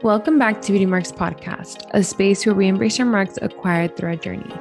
Welcome back to Beauty Marks Podcast, a space where we embrace our marks acquired through our journey.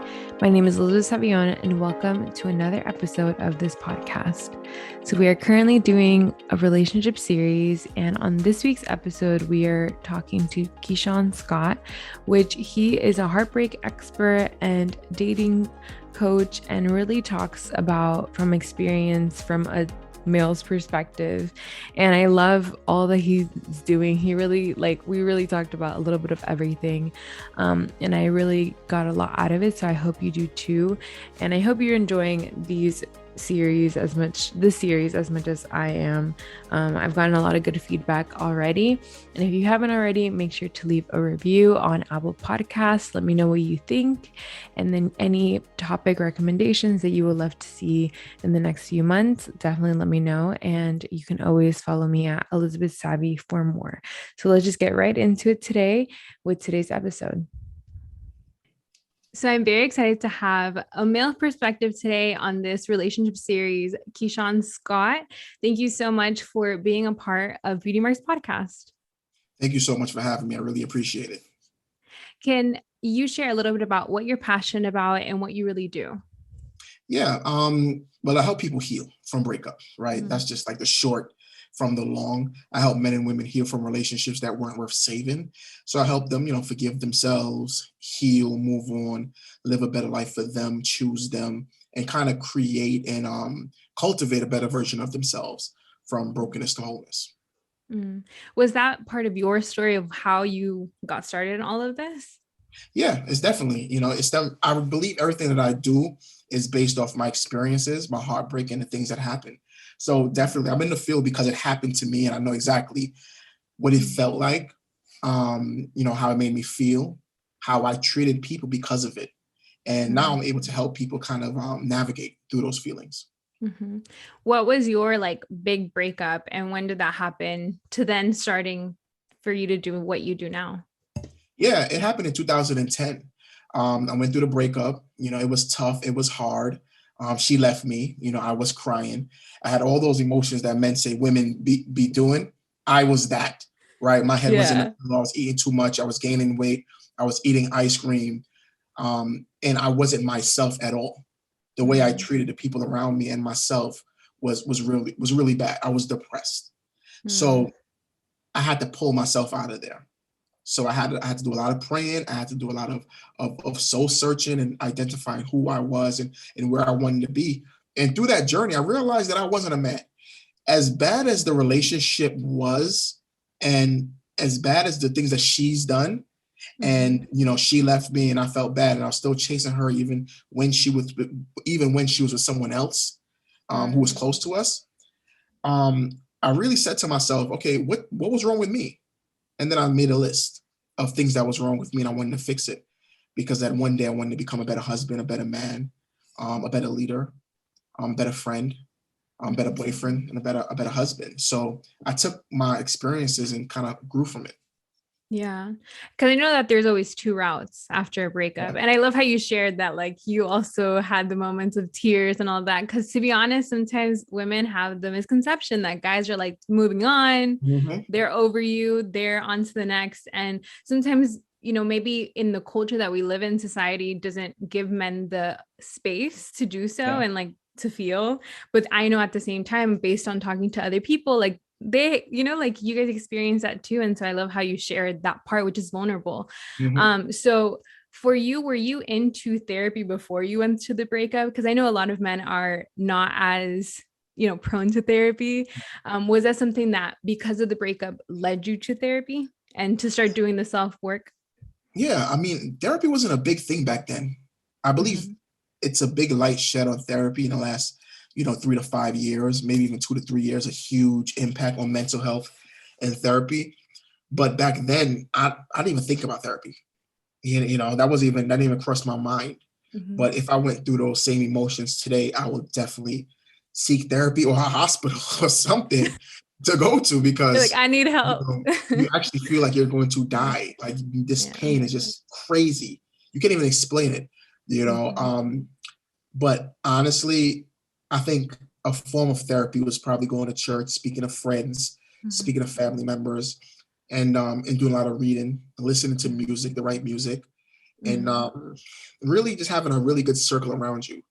My name is Elizabeth Savion, and welcome to another episode of this podcast. So we are currently doing a relationship series, and on this week's episode, we are talking to Keishorne Scott, which he is a heartbreak expert and dating coach, and really talks about from experience from a male's perspective. And I love all that he's doing. He really, we really talked about a little bit of everything. And I really got a lot out of it. So I hope you do too. And I hope you're enjoying this series as much as I am. I've gotten a lot of good feedback already. And if you haven't already, make sure to leave a review on Apple Podcasts. Let me know what you think. And then any topic recommendations that you would love to see in the next few months, definitely let me know. And you can always follow me at Elizabeth Savvy for more. So let's just get right into it today with today's episode. So I'm very excited to have a male perspective today on this relationship series, Keishorne Scott. Thank you so much for being a part of Beauty Marks Podcast. Thank you so much for having me. I really appreciate it. Can you share a little bit about what you're passionate about and what you really do? Yeah. Well, I help people heal from breakup, right? Mm-hmm. That's just like the short from the long. I help men and women heal from relationships that weren't worth saving. So I help them, forgive themselves, heal, move on, live a better life for them, choose them, and kind of create and cultivate a better version of themselves from brokenness to wholeness. Mm. Was that part of your story of how you got started in all of this? Yeah, it's definitely, I believe everything that I do is based off my experiences, my heartbreak, and the things that happen. So definitely, I'm in the field because it happened to me, and I know exactly what it felt like, how it made me feel, how I treated people because of it. And now I'm able to help people kind of navigate through those feelings. Mm-hmm. What was your big breakup, and when did that happen to then starting for you to do what you do now? Yeah, it happened in 2010. I went through the breakup. It was tough. It was hard. She left me. I was crying. I had all those emotions that men say women be doing. I was that, right? My head was in it. I was eating too much. I was gaining weight. I was eating ice cream. And I wasn't myself at all. The way I treated the people around me and myself was really bad. I was depressed. So I had to pull myself out of there. So I had to do a lot of praying. I had to do a lot of soul searching and identifying who I was and where I wanted to be. And through that journey, I realized that I wasn't a man. As bad as the relationship was, and as bad as the things that she's done, and she left me and I felt bad, and I was still chasing her even when she was with someone else who was close to us. I really said to myself, okay, what was wrong with me? And then I made a list of things that was wrong with me, and I wanted to fix it because that one day I wanted to become a better husband, a better man, a better leader, better friend, better boyfriend, and a better husband. So I took my experiences and kind of grew from it. Yeah. Because I know that there's always two routes after a breakup. And I love how you shared that, you also had the moments of tears and all that. Because to be honest, sometimes women have the misconception that guys are moving on, they're over you, they're on to the next. And sometimes, maybe in the culture that we live in, society doesn't give men the space to do so and to feel. But I know at the same time, based on talking to other people, they, you guys experience that too. And so I love how you shared that part, which is vulnerable. So for you, were you into therapy before you went to the breakup? Because I know a lot of men are not as, prone to therapy. Was that something that because of the breakup led you to therapy and to start doing the self-work? Yeah. I mean, therapy wasn't a big thing back then. I believe it's a big light shed on therapy in the last 3 to 5 years, maybe even 2 to 3 years, a huge impact on mental health and therapy. But back then, I didn't even think about therapy. That didn't even cross my mind. But if I went through those same emotions today, I would definitely seek therapy or a hospital or something to go to, because I need help. You actually feel like you're going to die. This pain is just crazy. You can't even explain it, but honestly, I think a form of therapy was probably going to church, speaking to friends, speaking to family members, and doing a lot of reading, listening to music, the right music, and really just having a really good circle around you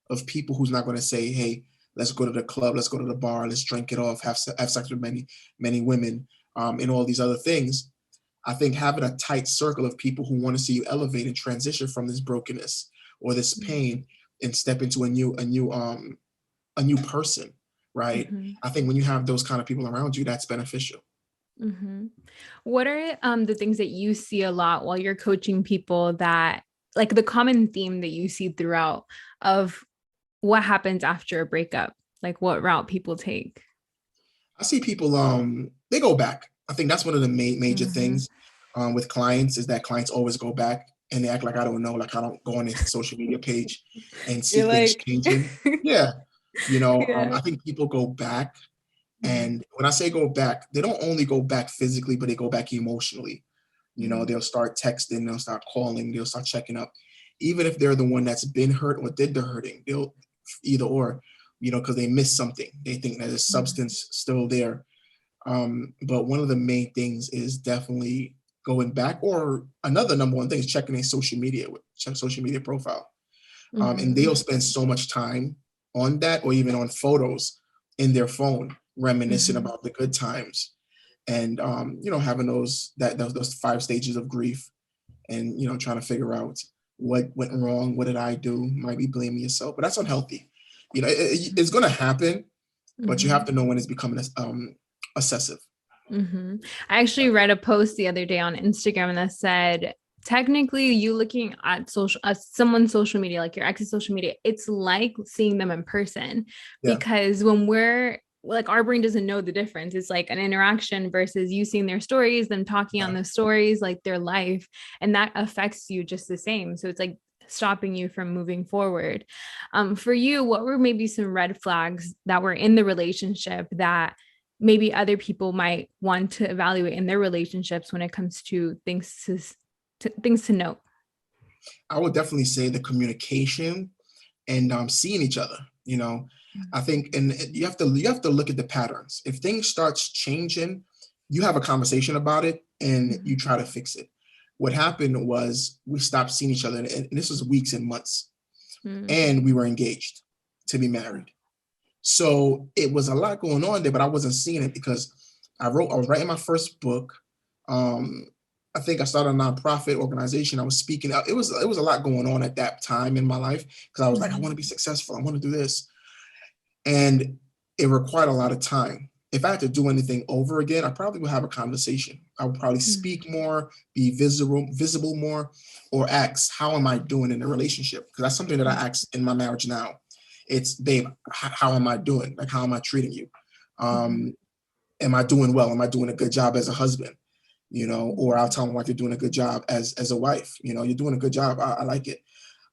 of people who's not going to say, hey, let's go to the club, let's go to the bar, let's drink it off, have sex with many women, and all these other things. I think having a tight circle of people who want to see you elevate and transition from this brokenness or this pain and step into a new person, right? I think when you have those kind of people around you, that's beneficial. What are the things that you see a lot while you're coaching people, that like the common theme that you see throughout of what happens after a breakup, like what route people take? I see people, they go back. I think that's one of the major things with clients, is that clients always go back and they act like I don't know, like I don't go on their social media page and see You're things like, changing. Yeah. I think people go back. And when I say go back, they don't only go back physically, but they go back emotionally. They'll start texting, they'll start calling, they'll start checking up. Even if they're the one that's been hurt or did the hurting, they'll either or, because they missed something. They think that there's substance still there. But one of the main things is definitely going back, or another number one thing is checking their social media profile. And they'll spend so much time on that, or even on photos in their phone, reminiscing about the good times, and having those 5 stages of grief, and trying to figure out what went wrong, what did I do, might be blaming yourself, but that's unhealthy. It's going to happen, but you have to know when it's becoming obsessive. I actually read a post the other day on Instagram that said, technically you looking at someone's social media, like your ex's social media, it's like seeing them in person. Because when we're like, our brain doesn't know the difference. It's like an interaction versus you seeing their stories, them talking on the stories, like their life, and that affects you just the same. So it's like stopping you from moving forward. For you, what were maybe some red flags that were in the relationship that maybe other people might want to evaluate in their relationships when it comes to things to note? I would definitely say the communication and seeing each other. I think, and you have to look at the patterns. If things starts changing, you have a conversation about it and you try to fix it. What happened was we stopped seeing each other, and this was weeks and months, and we were engaged to be married. So it was a lot going on there, but I wasn't seeing it because I was writing my first book. I think I started a nonprofit organization. I was speaking out. It was a lot going on at that time in my life, because I was like, I want to be successful. I want to do this. And it required a lot of time. If I had to do anything over again, I probably would have a conversation. I would probably speak more, be visible more, or ask, how am I doing in a relationship? Because that's something that I ask in my marriage now. It's, babe, how am I doing? Like, how am I treating you? Am I doing well? Am I doing a good job as a husband? Or I'll tell my wife, you're doing a good job as a wife. You're doing a good job. I like it.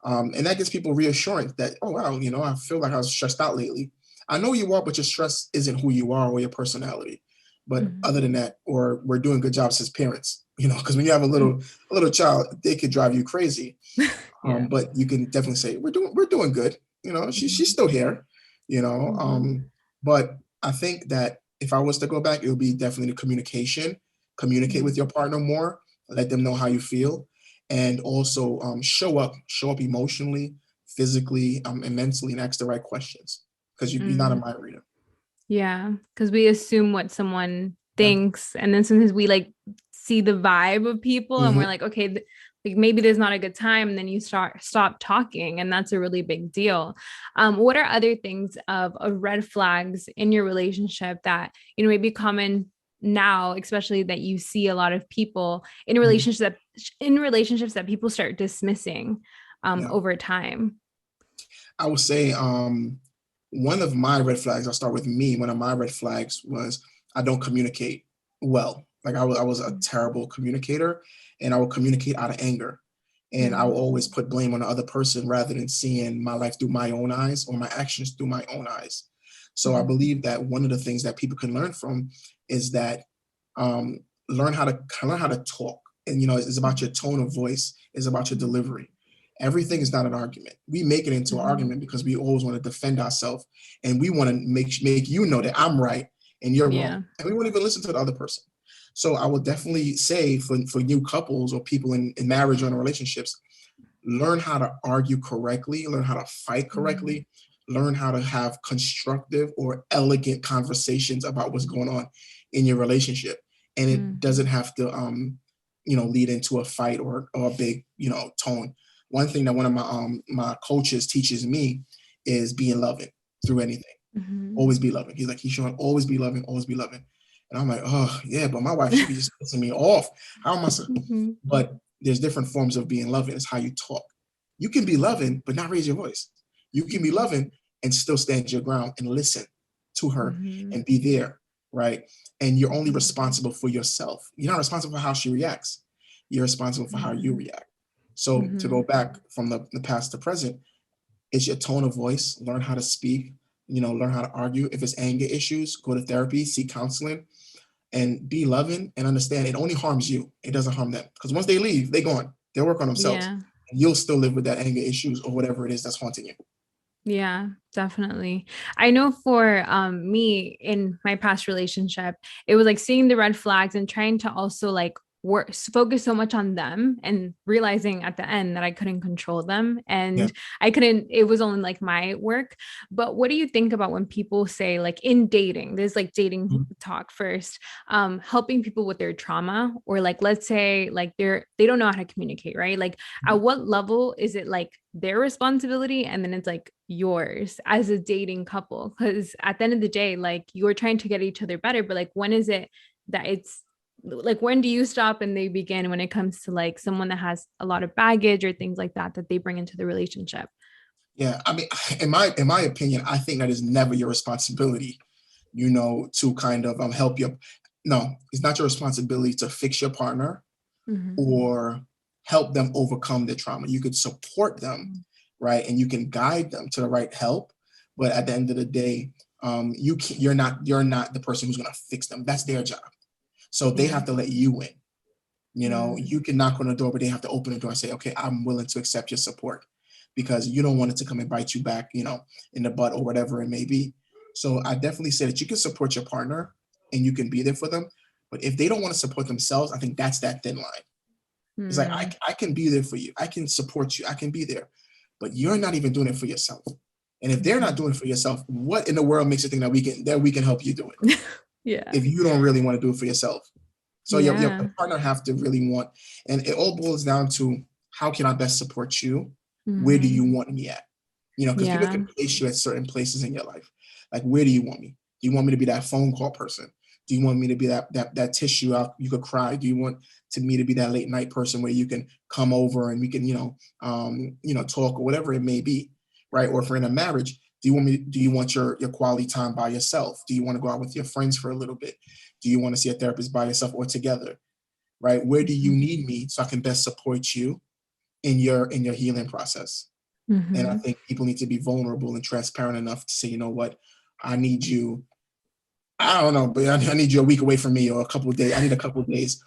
And that gives people reassurance that, oh, wow, I feel like I was stressed out lately. I know you are, but your stress isn't who you are or your personality. But other than that, or we're doing good jobs as parents, because when you have a little child, they could drive you crazy. But you can definitely say, we're doing good. She's still here, but I think that if I was to go back, it would be definitely the communicate with your partner more, let them know how you feel, and also show up emotionally, physically, and mentally, and ask the right questions, because you're not a mind reader. Yeah, because we assume what someone thinks, and then sometimes we like see the vibe of people, and we're like, okay, like maybe there's not a good time, and then you stop talking, and that's a really big deal. What are other things of red flags in your relationship that may be common now, especially that you see a lot of people in relationships that people start dismissing over time? I would say one of my red flags, I'll start with me. One of my red flags was I don't communicate well. Like I was a terrible communicator, and I would communicate out of anger. And I will always put blame on the other person rather than seeing my life through my own eyes or my actions through my own eyes. So I believe that one of the things that people can learn from is that learn how to talk. And it's about your tone of voice, it's about your delivery. Everything is not an argument. We make it into an argument because we always want to defend ourselves, and we want to make that I'm right and you're wrong, and we won't even listen to the other person. So I would definitely say for new couples or people in marriage or in relationships, learn how to argue correctly, learn how to fight correctly, learn how to have constructive or elegant conversations about what's going on in your relationship. And it doesn't have to, lead into a fight or a big, tone. One thing that one of my coaches teaches me is being loving through anything. Always be loving. He's like, Keishorne, always be loving, always be loving. And I'm like, oh yeah, but my wife, she be just pissing me off. How am I? But there's different forms of being loving. It's how you talk. You can be loving, but not raise your voice. You can be loving and still stand your ground and listen to her and be there, right? And you're only responsible for yourself. You're not responsible for how she reacts. You're responsible for how you react. So to go back from the past to present, it's your tone of voice. Learn how to speak, learn how to argue. If it's anger issues, go to therapy, seek counseling, and be loving and understand it only harms you. It doesn't harm them. Because once they leave, they're gone. They'll work on themselves. And you'll still live with that anger issues or whatever it is that's haunting you. Yeah, definitely. I know for me in my past relationship, it was like seeing the red flags and trying to also like focus so much on them and realizing at the end that I couldn't control them and it was only like my work. But what do you think about when people say like in dating, there's like dating talk first, helping people with their trauma, or like, let's say like they don't know how to communicate, right? Like at what level is it like their responsibility and then it's like yours as a dating couple? Because at the end of the day, like you're trying to get each other better, but like when is it that it's like, when do you stop and they begin when it comes to like someone that has a lot of baggage or things like that they bring into the relationship? Yeah, I mean, in my opinion, I think that is never your responsibility, to kind of help you. No, it's not your responsibility to fix your partner or help them overcome their trauma. You could support them, right? And you can guide them to the right help. But at the end of the day, you're not the person who's going to fix them. That's their job. So they have to let you in. You can knock on the door, but they have to open the door and say, okay, I'm willing to accept your support, because you don't want it to come and bite you back, in the butt or whatever it may be. So I definitely say that you can support your partner and you can be there for them. But if they don't want to support themselves, I think that's that thin line. It's like, I can be there for you. I can support you. I can be there. But you're not even doing it for yourself. And if they're not doing it for yourself, what in the world makes you think that we can help you do it? If you don't really want to do it for yourself. So your partner have to really want, and it all boils down to, how can I best support you? Where do you want me at? Because people can place you at certain places in your life. Like, where do you want me? Do you want me to be that phone call person? Do you want me to be that tissue out you could cry? Do you want me to be that late night person where you can come over and we can, talk or whatever it may be, right? Or if we're in a marriage, do you want your quality time by yourself? Do you want to go out with your friends for a little bit? Do you want to see a therapist by yourself or together, right? Where do you need me so I can best support you in your healing process? And I think people need to be vulnerable and transparent enough to say, you know what, I need you. I don't know, but I need you a week away from me, or a couple of days. I need a couple of days,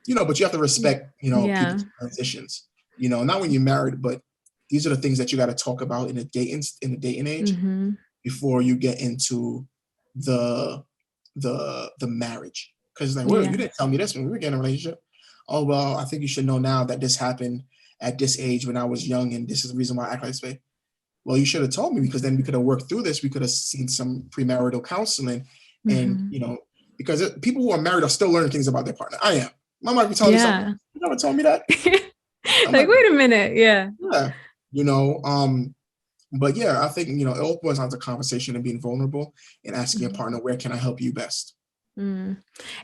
but you have to respect, people's transitions, not when you're married, but these are the things that you got to talk about in the dating age before you get into the marriage. Because like, well, you didn't tell me this when we were getting a relationship. Oh, well, I think you should know now that this happened at this age when I was young, and this is the reason why I act like this way. Well, you should have told me, because then we could have worked through this. We could have seen some premarital counseling, and because people who are married are still learning things about their partner. I am. My might be telling me something. You never told me that. Like, wait a minute. Yeah. But yeah, I think, it all boils down to conversation and being vulnerable and asking your partner, where can I help you best?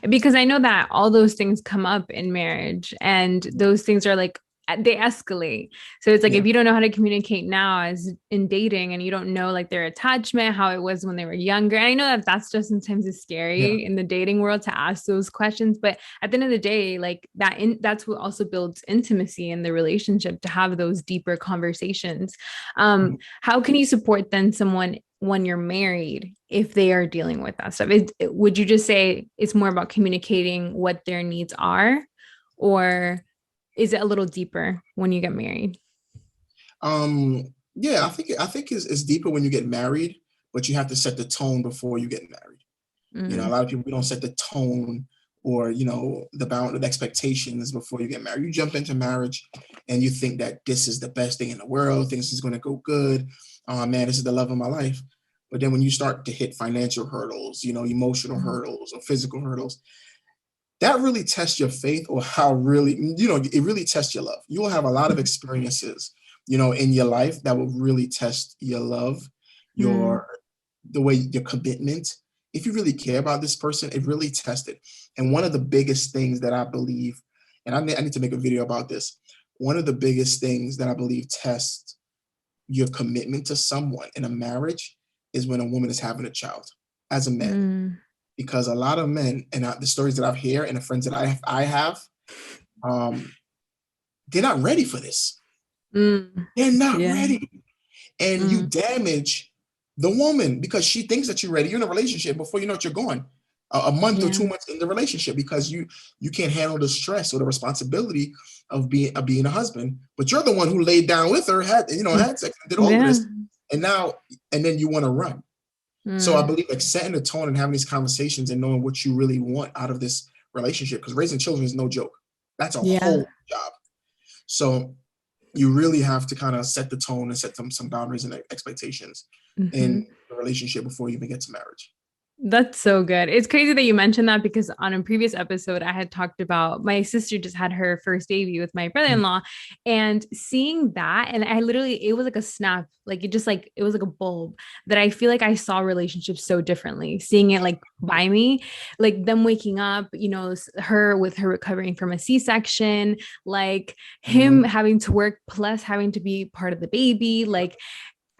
Because I know that all those things come up in marriage, and those things are like, they escalate. So it's like, if you don't know how to communicate now as in dating, and you don't know like their attachment, how it was when they were younger. And I know that that's just sometimes is scary in the dating world to ask those questions, but at the end of the day, like that's what also builds intimacy in the relationship, to have those deeper conversations. How can you support then someone when you're married, if they are dealing with that stuff? Would you just say it's more about communicating what their needs are, or is it a little deeper when you get married? Yeah, I think it's deeper when you get married, but you have to set the tone before you get married. A lot of people, we don't set the tone or, you know, the bound of expectations before you get married. You jump into marriage and you think that this is the best thing in the world, things is going to go good. Oh man, this is the love of my life. But then when you start to hit financial hurdles, you know, emotional hurdles or physical hurdles, that really tests your faith, or how really, you know, it really tests your love. You will have a lot of experiences, you know, in your life that will really test your love, your, the way, your commitment. If you really care about this person, it really tests it. And one of the biggest things that I believe, and I need to make a video about this. One of the biggest things that I believe tests your commitment to someone in a marriage is when a woman is having a child as a man. Because a lot of men, and the stories that I've heard and the friends that I have, they're not ready for this. They're not ready. And you damage the woman because she thinks that you're ready. You're in a relationship before you know it, you're gone. A month or 2 months in the relationship because you can't handle the stress or the responsibility of being a husband. But you're the one who laid down with her, had sex, did all of this, and then you want to run. So I believe like setting the tone and having these conversations and knowing what you really want out of this relationship, because raising children is no joke. That's a whole job. So you really have to kind of set the tone and set some boundaries and expectations in the relationship before you even get to marriage. That's so good. It's crazy that you mentioned that, because on a previous episode, I had talked about my sister just had her first baby with my brother-in-law, and seeing that, and I literally, it was like a snap, like it was like a bulb that I feel like I saw relationships so differently, seeing it like by me, like them waking up, you know, her recovering from a C-section, like him having to work plus having to be part of the baby, like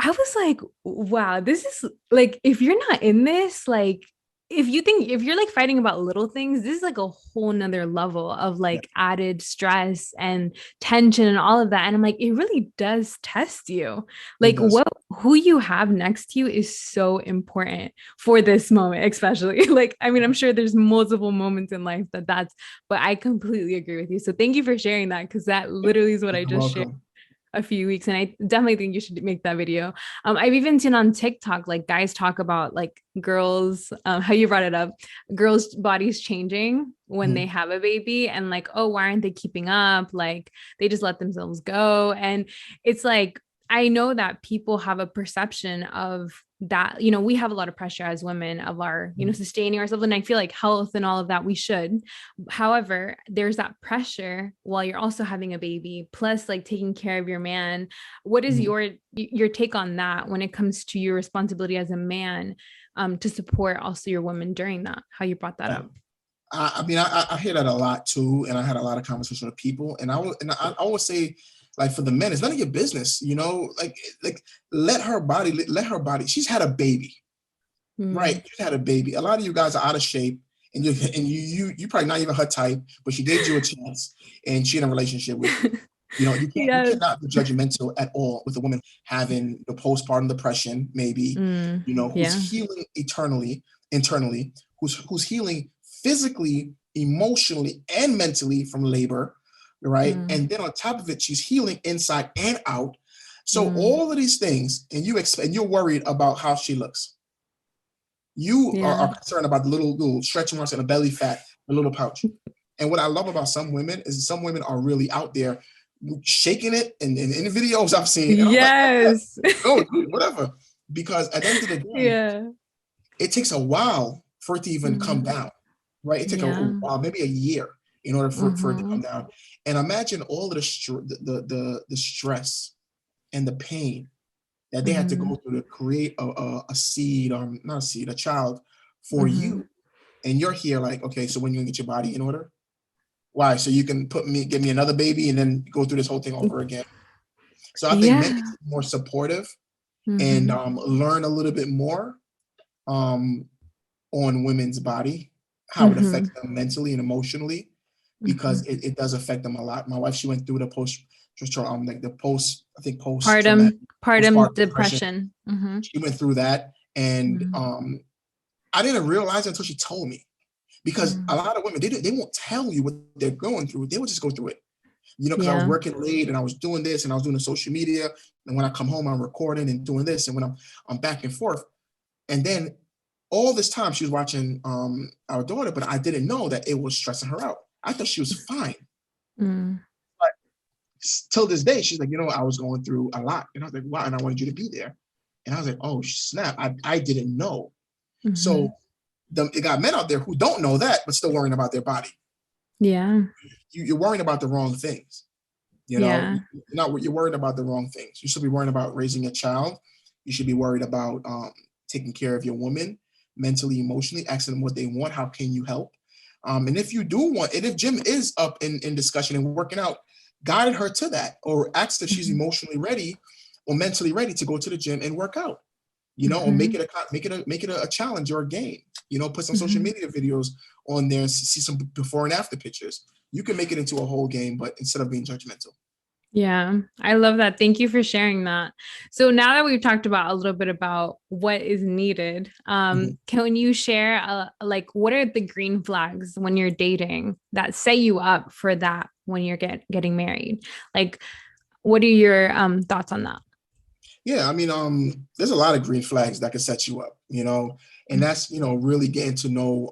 I was like, wow, this is like, if you're not in this, like, if you're like fighting about little things, this is like a whole nother level of like added stress and tension and all of that. And I'm like, it really does test you. Like who you have next to you is so important for this moment, especially. Like, I mean, I'm sure there's multiple moments in life but I completely agree with you. So thank you for sharing that, because that literally is what I just shared a few weeks, and I definitely think you should make that video. I've even seen on TikTok like guys talk about like girls, how you brought it up, girls' bodies changing when they have a baby, and like, oh, why aren't they keeping up? Like they just let themselves go. And it's like, I know that people have a perception of that, you know, we have a lot of pressure as women of our, you know, sustaining ourselves. And I feel like health and all of that, we should. However, there's that pressure while you're also having a baby, plus like taking care of your man. What is your take on that when it comes to your responsibility as a man, to support also your woman during that, how you brought that up? I mean, I hear that a lot too. And I had a lot of conversations with people, and I always say, like, for the men, it's none of your business, you know, like let her body, she's had a baby, right? She's had a baby. A lot of you guys are out of shape, and you probably not even her type, but she gave you a chance and she in a relationship with you. You know, you cannot be judgmental at all with a woman having the postpartum depression, maybe, you know, who's healing internally, who's healing physically, emotionally, and mentally from labor, right? And then on top of it, she's healing inside and out. So all of these things, and you're worried about how she looks. You are concerned about the little stretch marks and the belly fat, the little pouch. And what I love about some women is some women are really out there shaking it, and in the videos I've seen, and I'm like, oh, whatever. Because at the end of the day, it takes a while for it to even come down, right? It takes a while, maybe a year, in order for it to come down. And imagine all of the stress and the pain that they had to go through to create a seed, or not a seed, a child for you. And you're here like, okay, so when you get your body in order? Why? So you can give me another baby and then go through this whole thing over again. So I think men need to be more supportive and learn a little bit more on women's body, how it affects them mentally and emotionally, because it does affect them a lot. My wife, she went through the postpartum depression. She went through that, and I didn't realize it until she told me. Because a lot of women, they won't tell you what they're going through. They will just go through it. You know, because I was working late and I was doing this and I was doing the social media. And when I come home, I'm recording and doing this. And when I'm back and forth. And then all this time she was watching our daughter, but I didn't know that it was stressing her out. I thought she was fine. Mm. But till this day, she's like, I was going through a lot. And I was like, wow, and I wanted you to be there. And I was like, oh, snap. I didn't know. Mm-hmm. So it got men out there who don't know that, but still worrying about their body. Yeah. You're worrying about the wrong things. Yeah. You're worried about the wrong things. You should be worrying about raising a child. You should be worried about taking care of your woman mentally, emotionally, asking them what they want. How can you help? And if you do want, and if Jim is up in discussion and working out, guide her to that, or ask if she's emotionally ready or mentally ready to go to the gym and work out. Or make it a challenge or a game. Put some social media videos on there and see some before and after pictures. You can make it into a whole game, but instead of being judgmental. Yeah, I love that. Thank you for sharing that. So now that we've talked about a little bit about what is needed, can you share what are the green flags when you're dating that set you up for that when you're getting married? Like, what are your thoughts on that? Yeah, I mean, there's a lot of green flags that can set you up, and that's, really getting to know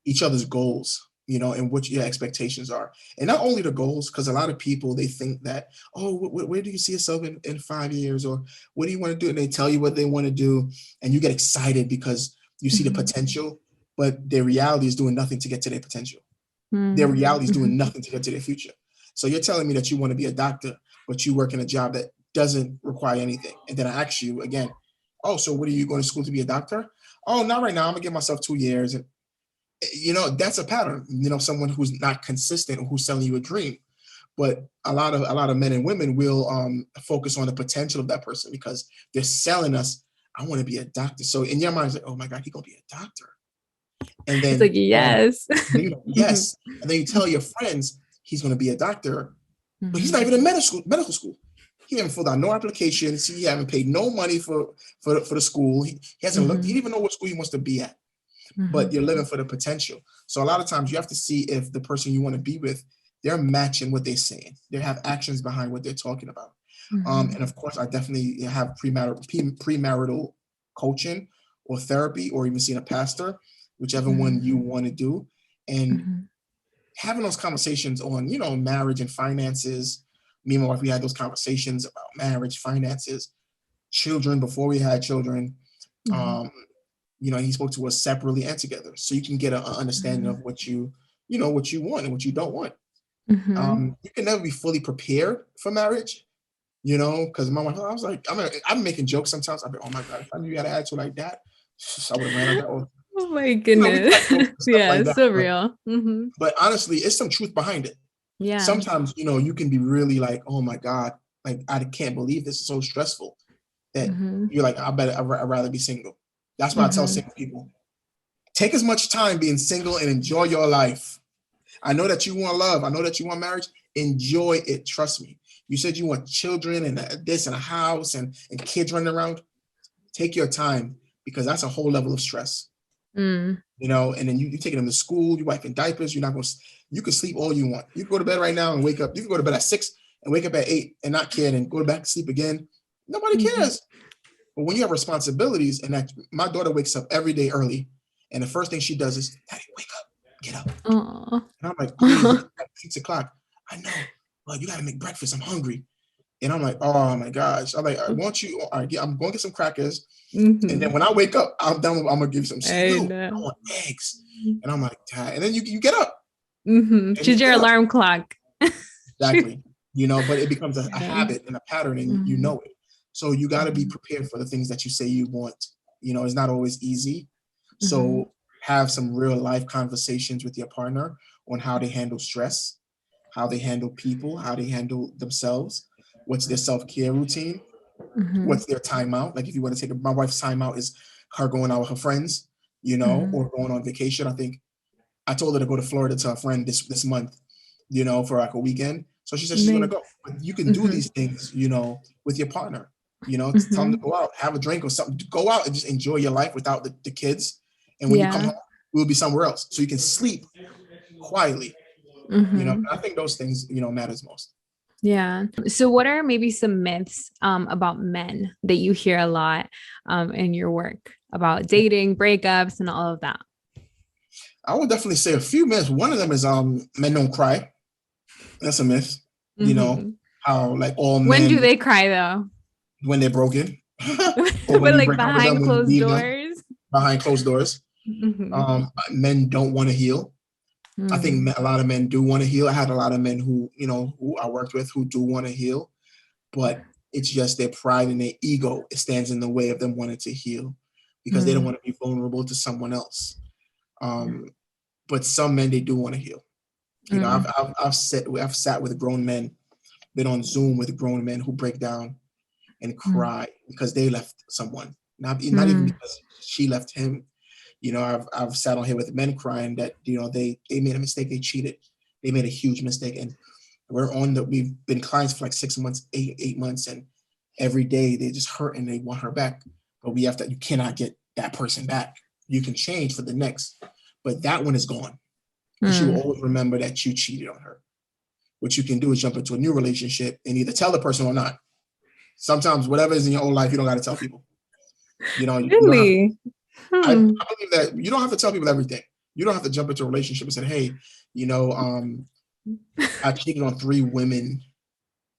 each other's goals, and what your expectations are. And not only the goals, because a lot of people, they think that, oh, where do you see yourself in 5 years? Or what do you want to do? And they tell you what they want to do. And you get excited because you see the potential, but their reality is doing nothing to get to their potential. Their reality is doing nothing to get to their future. So you're telling me that you want to be a doctor, but you work in a job that doesn't require anything. And then I ask you again, oh, so what are you going to school to be a doctor? Oh, not right now. I'm gonna give myself 2 years. And that's a pattern, someone who's not consistent or who's selling you a dream. But a lot of men and women will focus on the potential of that person because they're selling us, I want to be a doctor. So in your mind, it's like, oh my God, he's gonna be a doctor. And then it's like, yes. Yes. And then you tell your friends he's gonna be a doctor, but he's not even in medical school. He haven't filled out no applications. He haven't paid no money for the school. He hasn't looked, he didn't even know what school he wants to be at. But you're living for the potential. So a lot of times you have to see if the person you want to be with, they're matching what they're saying. They have actions behind what they're talking about. And of course, I definitely have premarital coaching or therapy, or even seeing a pastor, whichever one you want to do. And having those conversations on, marriage and finances. Me and my wife, we had those conversations about marriage, finances, children before we had children. He spoke to us separately and together, so you can get an understanding of what you what you want and what you don't want. You can never be fully prepared for marriage, because my wife, I was like, I'm making jokes sometimes. I'm like, oh my God, if I knew you had an attitude like that, I would have ran out that. Oh my goodness. Yeah, like it's so real. But honestly, it's some truth behind it. Yeah. Sometimes, you can be really like, oh my God, like I can't believe this is so stressful that you're like, I'd rather be single. That's why I tell single people, take as much time being single and enjoy your life. I know that you want love. I know that you want marriage. Enjoy it. Trust me. You said you want children and this and a house and kids running around. Take your time, because that's a whole level of stress. And then you taking them to school, you wiping diapers. You can sleep all you want. You can go to bed right now and wake up. You can go to bed at 6 and wake up at 8 and not care and go back to sleep again. Nobody cares. But when you have responsibilities, and that my daughter wakes up every day early, and the first thing she does is, Daddy, wake up, get up. Aww. And I'm like, please, at 6 o'clock. I know, well, you got to make breakfast. I'm hungry. And I'm like, oh my gosh. I'm like, I want you. All right, I'm going to get some crackers. And then when I wake up, I'm going to give you some cereal. I want eggs. And I'm like, Dad. And then you get up. She's your alarm clock. Exactly. But it becomes a habit and a pattern, and you know it. So you got to be prepared for the things that you say you want. It's not always easy. So have some real life conversations with your partner on how they handle stress, how they handle people, how they handle themselves. What's their self-care routine? What's their timeout? Like if you want to take my wife's timeout is her going out with her friends, or going on vacation. I think I told her to go to Florida to a friend this month, for like a weekend. So she said she's going to go. But you can do these things, with your partner. Tell them to go out, have a drink or something. Go out and just enjoy your life without the kids. And when you come home, we'll be somewhere else. So you can sleep quietly. I think those things, matters most. Yeah. So what are maybe some myths about men that you hear a lot in your work? about dating, breakups, and all of that? I would definitely say a few myths. One of them is men don't cry. That's a myth. You know, how like all When do men, they cry though? when they're broken, or But when you like break up with them, behind when you closed leave them doors. behind closed doors. Men don't want to heal. I think a lot of men do want to heal. I had a lot of men who I worked with who do want to heal, but it's just their pride and their ego. It stands in the way of them wanting to heal because they don't want to be vulnerable to someone else. But some men, they do want to heal. I've sat with grown men, been on Zoom with grown men who break down and cry because they left someone, not even because she left him. I've sat on here with men crying that they made a mistake, they cheated, they made a huge mistake, and we've been clients for like 6 months, 8 months, and every day they just hurt and they want her back. But you cannot get that person back. You can change for the next, but that one is gone. And she will always remember that you cheated on her. What you can do is jump into a new relationship and either tell the person or not. Sometimes whatever is in your own life, you don't got to tell people. Really? I believe that you don't have to tell people everything. You don't have to jump into a relationship and say, hey, I cheated on 3 women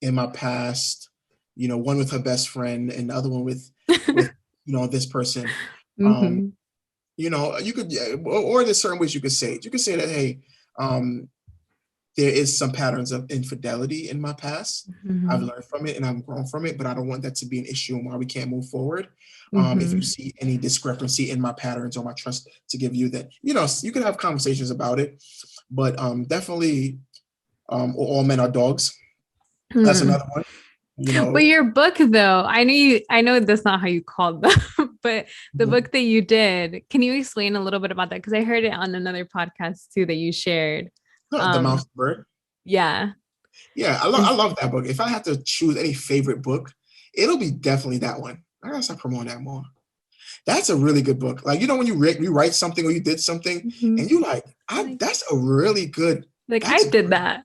in my past, one with her best friend and the other one with this person. You could, or there's certain ways you could say it. You could say that, hey, there is some patterns of infidelity in my past. I've learned from it and I've grown from it, but I don't want that to be an issue and why we can't move forward. If you see any discrepancy in my patterns or my trust to give you that, you can have conversations about it, but definitely all men are dogs. That's another one. But your book though, I know that's not how you called them, but the book that you did, can you explain a little bit about that? Because I heard it on another podcast too that you shared. The Mouse Bird. Yeah. I love that book. If I had to choose any favorite book, it'll be definitely that one. I gotta start promoting that more. That's a really good book. Like, when you write something or you did something and you that's a really good. Like, I did that.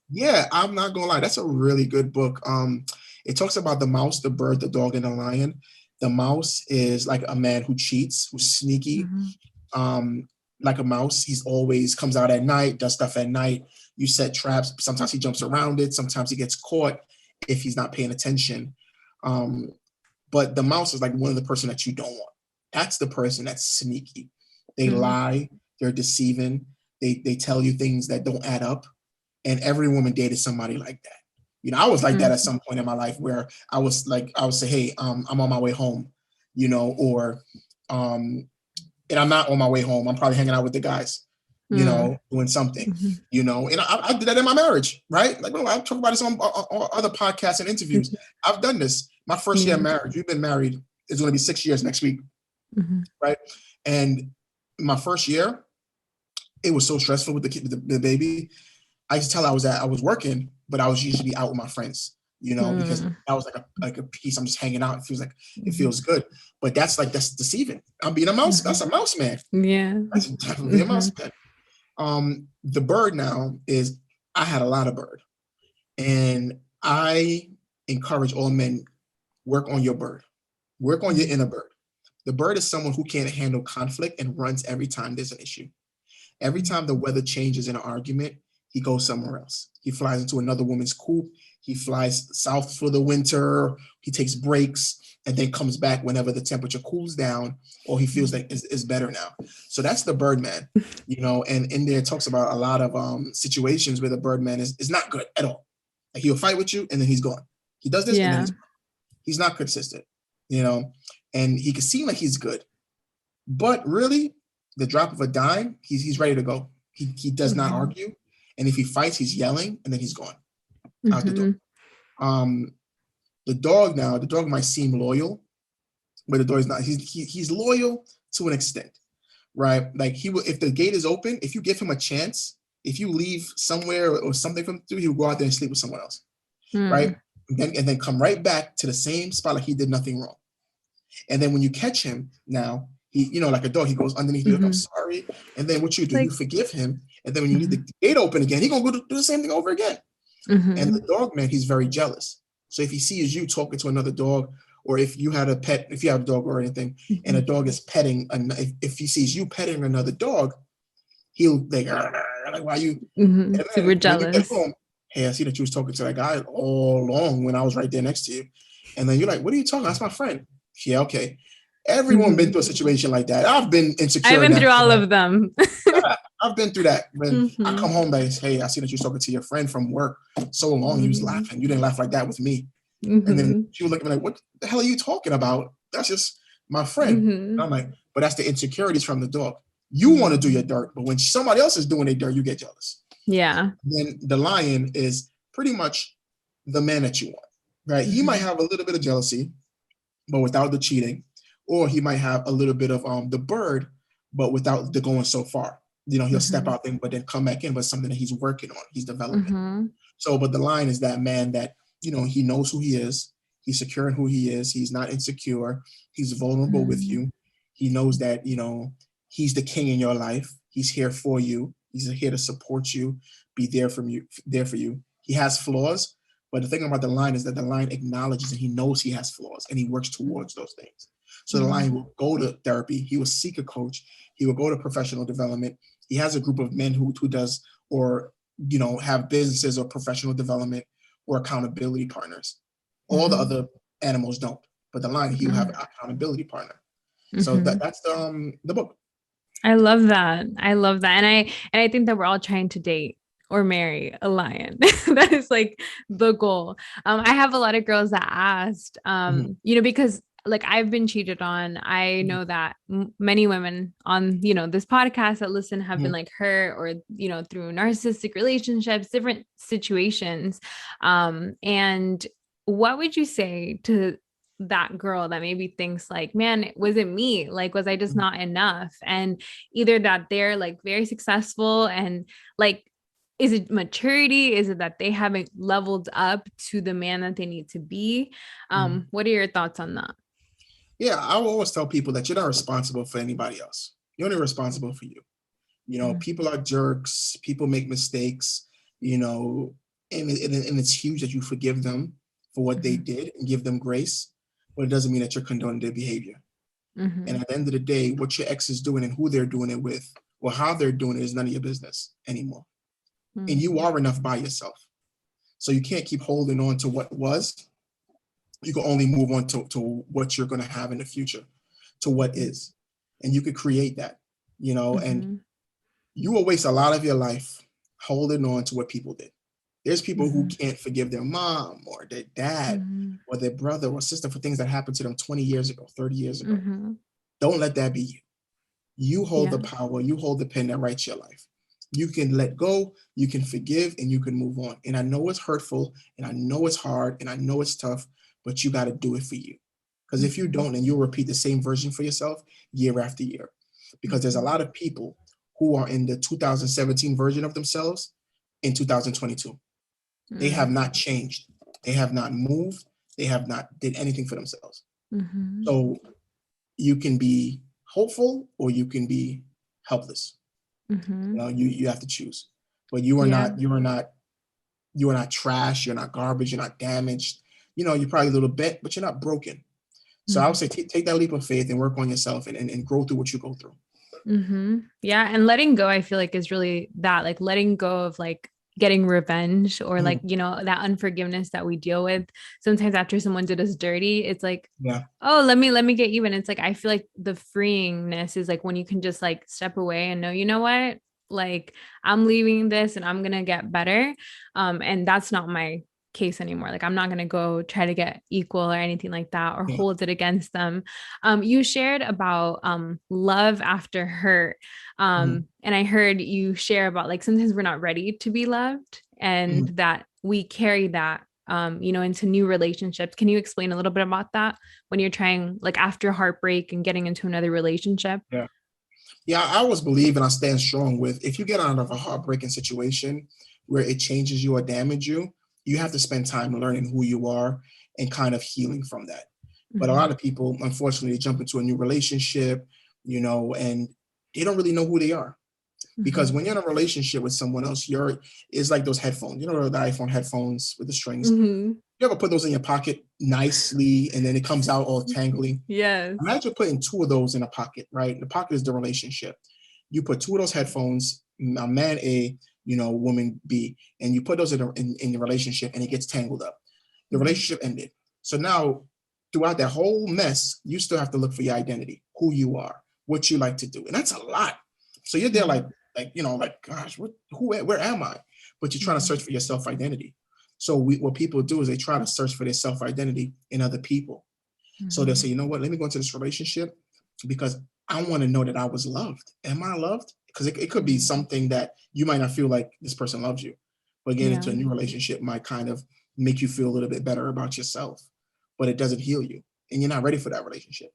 Yeah, I'm not gonna lie. That's a really good book. It talks about the mouse, the bird, the dog, and the lion. The mouse is like a man who cheats, who's sneaky. Like a mouse, he's always comes out at night, does stuff at night. You set traps. Sometimes he jumps around it. Sometimes he gets caught if he's not paying attention. But the mouse is like one of the person that you don't want. That's the person that's sneaky. They lie. They're deceiving. They tell you things that don't add up. And every woman dated somebody like that. I was like that at some point in my life where I would say, hey, I'm on my way home, or and I'm not on my way home. I'm probably hanging out with the guys, doing something, and I did that in my marriage, right? Like, I talk about this on other podcasts and interviews. I've done this. My first year of marriage, we've been married, it's going to be 6 years next week, right? And my first year, it was so stressful with the baby. I used to tell I was working, but I was usually out with my friends, because that was like a piece. I'm just hanging out. It feels good, but that's deceiving. I'm being a mouse. That's a mouse man. Yeah, that's definitely a mouse man. The bird now is I had a lot of bird, and I encourage all men, work on your bird, work on your inner bird. The bird is someone who can't handle conflict and runs every time there's an issue. Every time the weather changes in an argument, he goes somewhere else. He flies into another woman's coop. He flies south for the winter. He takes breaks and then comes back whenever the temperature cools down or he feels like it's better now. So that's the Birdman, and in there it talks about a lot of situations where the Birdman is not good at all. Like, he'll fight with you and then he's gone. He does this and then he's not consistent, and he can seem like he's good, but really the drop of a dime, he's ready to go. He does not argue. And if he fights, he's yelling, and then he's gone out the door. The dog might seem loyal, but the dog is not. He's loyal to an extent, right? Like, he will, if the gate is open, if you give him a chance, if you leave somewhere or something from through, he will go out there and sleep with someone else, right? And then come right back to the same spot like he did nothing wrong. And then when you catch him now, he, like a dog, he goes underneath you, like, I'm sorry. And then what you do, you forgive him. And then when you leave the gate open again, he's going to go do the same thing over again. And the dog man, he's very jealous. So if he sees you talking to another dog or if you had a pet, if you have a dog or anything, and a dog is petting, if he sees you petting another dog, he'll like why you? And then Super when you get jealous. home, hey, I see that you was talking to that guy all along when I was right there next to you. And then you're like, what are you talking? That's my friend. Yeah, okay. Everyone been through a situation like that. I've been insecure I've in been through all that. of them. Yeah, I've been through that. When I come home, like, hey, I see that you're talking to your friend from work so long. You was laughing. You didn't laugh like that with me. And then she was looking like, what the hell are you talking about? That's just my friend. I'm like, but that's the insecurities from the dog. You want to do your dirt, but when somebody else is doing their dirt, you get jealous. Yeah. Then the lion is pretty much the man that you want, right? He might have a little bit of jealousy, but without the cheating, or he might have a little bit of the bird, but without the going so far. You know, he'll step out there, but then come back in, but something that he's working on, he's developing. So, but the lion is that man that, you know, he knows who he is. He's secure in who he is. He's not insecure. He's vulnerable with you. He knows that, you know, he's the king in your life. He's here for you. He's here to support you, be there for you. He has flaws, but the thing about the lion is that the lion acknowledges and he knows he has flaws and he works towards those things. So the lion will go to therapy. He will seek a coach. He will go to professional development. He has a group of men who does, or, you know, have businesses or professional development or accountability partners. All the other animals don't, but the lion, he'll have an accountability partner. So that's the book. I love that. I love that. And I think that we're all trying to date or marry a lion. That is like the goal. I have a lot of girls that asked, you know, because like I've been cheated on. I know that many women on, you know, this podcast that listen have been like hurt or, you know, through narcissistic relationships, different situations. And what would you say to that girl that maybe thinks like, man, was it me? Like, was I just not enough? And either that they're like very successful and like, is it maturity? Is it that they haven't leveled up to the man that they need to be? What are your thoughts on that? Yeah, I will always tell people that you're not responsible for anybody else. You're only responsible for you. You know, people are jerks. People make mistakes, you know, and it's huge that you forgive them for what they did and give them grace, but it doesn't mean that you're condoning their behavior. And at the end of the day, what your ex is doing and who they're doing it with or how they're doing it is none of your business anymore. And you are enough by yourself. So you can't keep holding on to what was. You can only move on to what you're going to have in the future, to what is. And you could create that, you know, and you will waste a lot of your life holding on to what people did. There's people who can't forgive their mom or their dad or their brother or sister for things that happened to them 20 years ago, 30 years ago. Don't let that be you. You hold the power, you hold the pen that writes your life. You can let go, you can forgive, and you can move on. And I know it's hurtful, and I know it's hard, and I know it's tough, but you got to do it for you. Because if you don't, then you'll repeat the same version for yourself year after year. Because there's a lot of people who are in the 2017 version of themselves in 2022. They have not changed. They have not moved. They have not did anything for themselves. So you can be hopeful or you can be helpless. You know, you have to choose. But you are not trash. You're not garbage. You're not damaged. You know, you're probably a little bit, but you're not broken. So I would say take that leap of faith and work on yourself and grow through what you go through. Yeah. And letting go, I feel like is really that, like letting go of like getting revenge or like, you know, that unforgiveness that we deal with sometimes after someone did us dirty. It's like, oh, let me get even. It's like, I feel like the freeingness is like when you can just like step away and know, you know what, like I'm leaving this and I'm going to get better. And that's not my case anymore. Like I'm not going to go try to get equal or anything like that or hold it against them. You shared about love after hurt. And I heard you share about like sometimes we're not ready to be loved and that we carry that you know, into new relationships. Can you explain a little bit about that when you're trying like after heartbreak and getting into another relationship? Yeah, I always believe and I stand strong with if you get out of a heartbreaking situation where it changes you or damage you, you have to spend time learning who you are and kind of healing from that. But a lot of people, unfortunately, jump into a new relationship, you know, and they don't really know who they are. Because when you're in a relationship with someone else, it's like those headphones, you know, the iPhone headphones with the strings. You ever put those in your pocket nicely and then it comes out all tangly? Yes. Imagine putting two of those in a pocket, right? The pocket is the relationship. You put two of those headphones, a man A, woman B, and you put those in the relationship and it gets tangled up. The relationship ended. So now, throughout that whole mess, you still have to look for your identity, who you are, what you like to do. And that's a lot. So you're there like, gosh, where am I? But you're trying to search for your self-identity. So what people do is they try to search for their self-identity in other people. So they'll say, you know what, let me go into this relationship because I want to know that I was loved. Am I loved? Because it could be something that you might not feel like this person loves you. But getting into a new relationship might kind of make you feel a little bit better about yourself, but it doesn't heal you. And you're not ready for that relationship.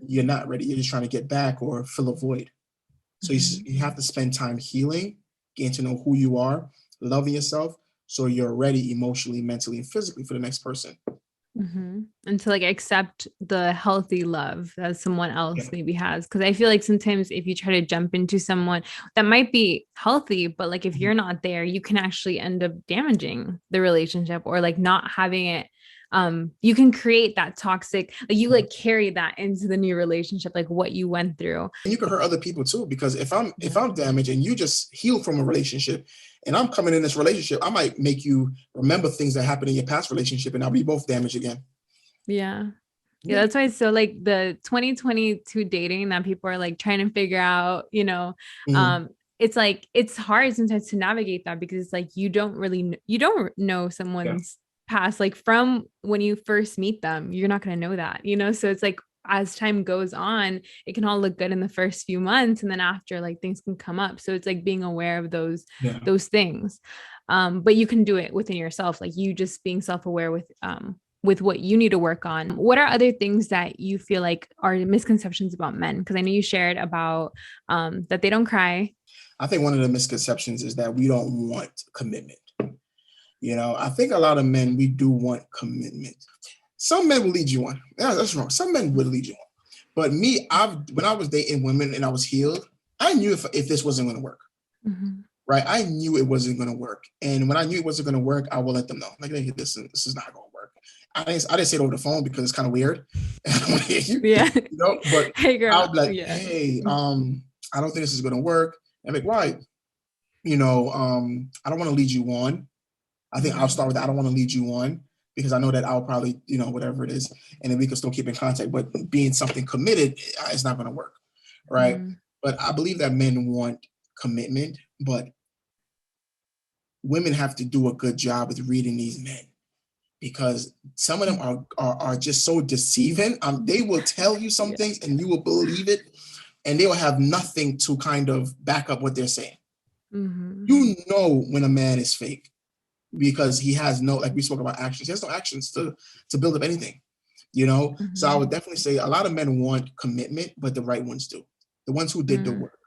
You're not ready. You're just trying to get back or fill a void. So you have to spend time healing, getting to know who you are, loving yourself, so you're ready emotionally, mentally, and physically for the next person. And to like accept the healthy love that someone else maybe has. Because I feel like sometimes if you try to jump into someone that might be healthy, but like if you're not there, you can actually end up damaging the relationship or like not having it. You can create that toxic, like you like carry that into the new relationship, like what you went through. And you can hurt other people too, because if I'm damaged and you just healed from a relationship and I'm coming in this relationship, I might make you remember things that happened in your past relationship and I'll be both damaged again. Yeah, that's why. So like the 2022 dating that people are like trying to figure out, it's like, it's hard sometimes to navigate that because it's like, you don't know someone's past, like from when you first meet them, you're not going to know that, so it's like, as time goes on, it can all look good in the first few months. And then after, like things can come up. So it's like being aware of those things. But you can do it within yourself. Like you just being self-aware with what you need to work on. What are other things that you feel like are misconceptions about men? Because I know you shared about that they don't cry. I think one of the misconceptions is that we don't want commitment. I think a lot of men, we do want commitment. Some men will lead you on. Yeah, that's wrong. Some men would lead you on. But me, when I was dating women and I was healed, I knew if this wasn't going to work. Right? I knew it wasn't going to work. And when I knew it wasn't going to work, I will let them know. Like, hey, this is not going to work. I didn't say it over the phone because it's kind of weird. I don't want to hear you. Yeah. But hey, girl. I'll be like, hey, I don't think this is going to work. And I'm like, why? I don't want to lead you on. I think I'll start with that. I don't want to lead you on because I know that I'll probably, whatever it is, and then we can still keep in contact. But being something committed, it's not going to work. Right. But I believe that men want commitment, but women have to do a good job with reading these men because some of them are just so deceiving. They will tell you some things and you will believe it, and they will have nothing to kind of back up what they're saying. You know when a man is fake because he has no, like we spoke about actions, he has no actions to build up anything, So I would definitely say a lot of men want commitment, but the right ones do. The ones who did the work,